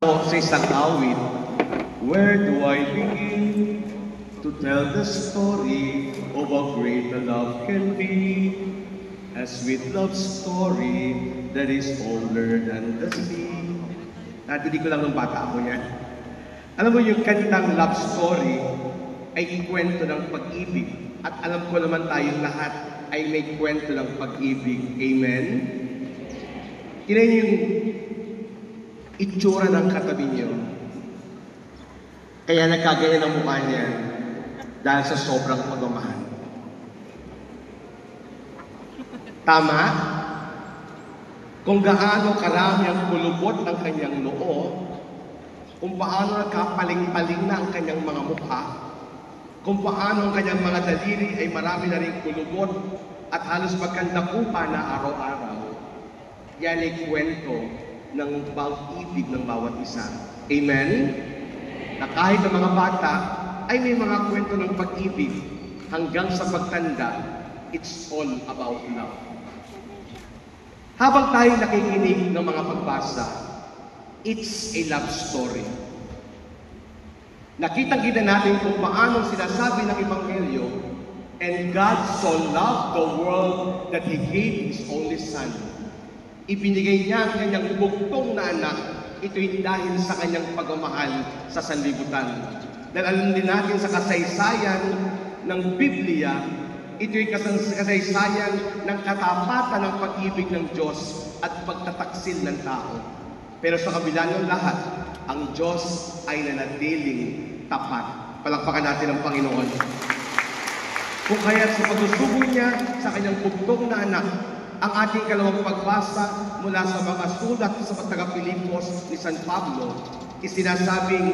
Sa isang awit, where do I begin to tell the story of how great the love can be? A sweet love story that is older than the sea. Natinig ko lang ng bata ako yan. Alam mo yung kantang love story ay kwento ng pag-ibig. At alam ko naman tayong lahat ay may kwento ng pag-ibig. Amen? Tingnan yung itsura ng katabi niyo. Kaya nagkagaya ng mukha niya dahil sa sobrang pagmamahal. Tama? Kung gaano karami ang kulubot ng kanyang noo, kung paano nagkapaling-paling na ang kanyang mga mukha, kung paano ang kanyang mga daliri ay marami na rin kulubot at halos magkandakupa na araw-araw, yan ay kwento ng pag-ibig ng bawat isa. Amen? Na kahit ang mga bata ay may mga kwento ng pag-ibig hanggang sa pagtanda, it's all about love. Habang tayo nakikinig ng mga pagbasa, it's a love story. Nakita-kita natin kung paano sinasabi ng Ebanghelyo, and God so loved the world that He gave His only Son. Ibinigay niya ang kanyang bugtong na anak, ito'y dahil sa kanyang pagmamahal sa sanlibutan. Dahil alam din natin sa kasaysayan ng Biblia, ito'y kasaysayan ng katapatan ng pag-ibig ng Diyos at pagtataksil ng tao. Pero sa kabila ng lahat, ang Diyos ay nanatiling tapat. Palakpakan natin ang Panginoon. Kung kaya sa pagsusugo niya sa kanyang bugtong na anak, ang ating kalawang pagbasa mula sa mga sulat sa pagtaga-Pilipos ni San Pablo, isinasabing